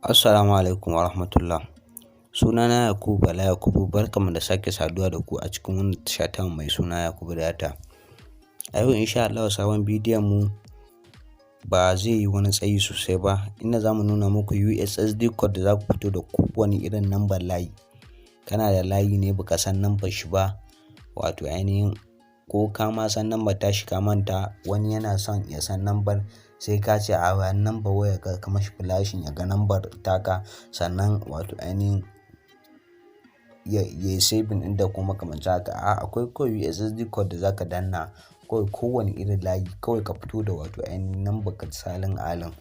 Assalamu alaikum wa rahmatullah. Sunana Yakubu Bala Yakubu, barkamu da sake saduwa da ku a cikin wannan tasha tamu mai suna Yakubu Data. A yau insha Allah sabon bidiyon mu ba zai yi wani tsayi sosai ba, inda zamu nuna muku USSD code da za ku fito da kowane irin number layi. Kana da layi ne baka san number shi ba, wato ainihin ko ka ma san number tashi ka manta, wani yana son ya san number sai ka ce a bayan number wayarka ka mashi flashing ya ga number taka, sannan wato ainihin ya yi saving ɗin da kuma makamancin haka. Akwai kawai USSD code da zaka danna kawai kowane irin layi, kawai ka fito da wato ainihin number ka salin alin.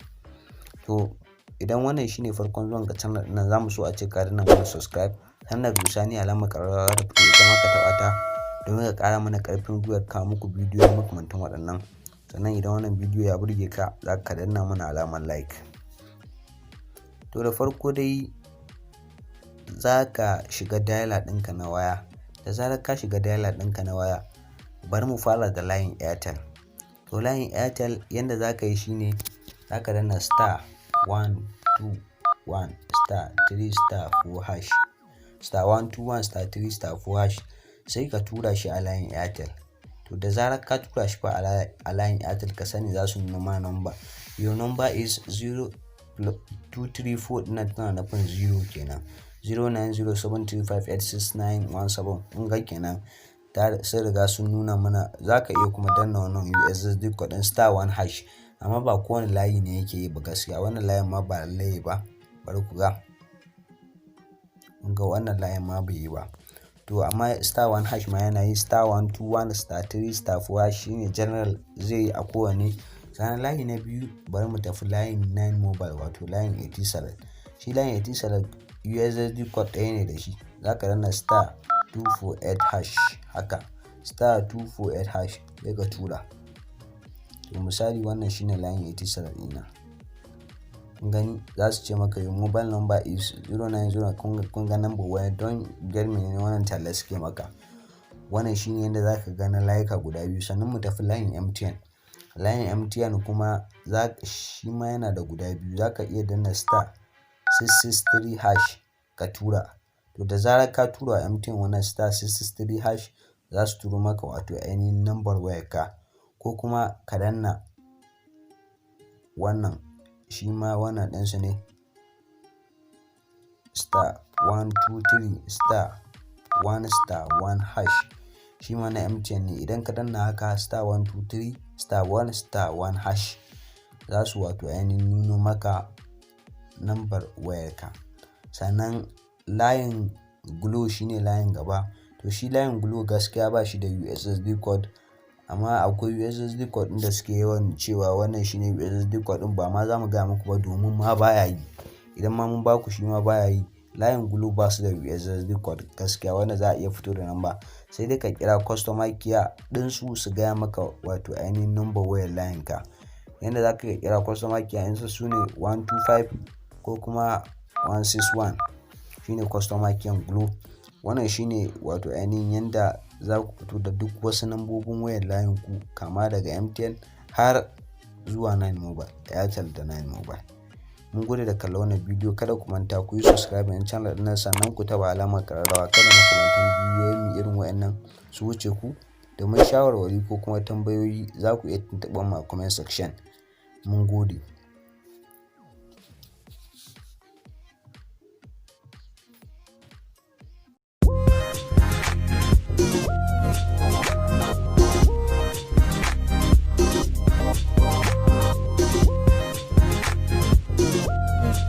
To idan wannan shine farkon zuwan ka channel ɗin nan, zamu so a ce ka danna mana subscribe, sannan ka bisani alamar ƙararrawa da fito ita ma ka taɓa ta domin ka ƙara mana ƙarfin gwiwar kawo muku bidiyo makamantan waɗannan. Sannan idan wannan bidiyo ya burge ka, za ka danna mana alamar like. To da farko dai za ka shiga dialer ɗinka na waya. Da zarar ka shiga dialer ɗinka na waya, bari mu fara da layin Airtel. To layin Airtel yanda za ka yi shine za ka danna *121*3*4# *121*3*4# sai ka tura shi a layin Airtel. To da zarar ka tura shi fa a layin Airtel, ka sani za su nuna ma number. Your number is 0234 ɗin tana nufin 0 kenan. 0907358691 kun ga kenan sun riga sun nuna mana. Za ka iya kuma danna wannan USSD code ɗin *1#, amma ba kowane layi ne yake yi ba gaskiya. Wannan layin ma ba lallai ba, bari ku ga. Kun ga wannan layin ma bai yi ba. To amma *1# ma yana yi, *121*3*4# shine general zai yi a kowane. Sannan layi na biyu bari mu tafi layin 9 mobile, wato layin 87. Shi layin 87 USSD code ɗaya ne da shi. Za ka danna *248# haka, *248# sai ka tura. To misali wannan shine layin 87 ɗina. Kun gani za su ce maka your mobile number is 090. kun ga number waya, don girmi ne wannan talla suke maka. Wannan shine yanda za ka gana layuka guda biyu. Sannan mu tafi layin MTN. Layin MTN kuma shi ma yana da guda biyu. Za ka iya danna *663# ka tura. To da zarar ka tura MTN wannan *663# za su turo maka wato ainihin number wayarka, ko kuma ka danna wannan, shi ma wannan ɗinsu ne, *123*1*1#. shi ma na MTN ne. Idan ka danna haka *123*1*1#, za su wato ainihin nuno maka number wayarka. Sannan layin Glo shine layin gaba. To shi layin Glo gaskiya ba shi da USSD code, amma akwai USSD code ɗin da suke yawan cewa wannan shine USSD code ɗin, ba ma za mu gaya muku ba domin ma baya yi. Idan ma mun baku shi ma baya yi. Layin Glo ba su da USSD code gaskiya wanda za a iya fito da number, sai dai ka kira customer care ɗinsu su gaya maka wato ainihin number wayar layinka. Yanda za ka kira customer care ɗinsu su ne 125 ko kuma 161, shine customer care Glo. Wannan shine wato ainihin yanda za ku fito da duk wasu nambobin wayar layinku, kama daga MTN har zuwa 9 mobile, Airtel da 9 mobile. Mun gode da kallon wannan bidiyo. Kada ku manta ku yi subscribe ɗin channel ɗin nan, sannan ku taɓa alamar ƙararrawa. Kada makamantan bidiyoyin irin waɗannan su wuce ku. Domin shawarwari ko kuma tambayoyi za ku iya tuntuɓar mu a comment section. Mun gode.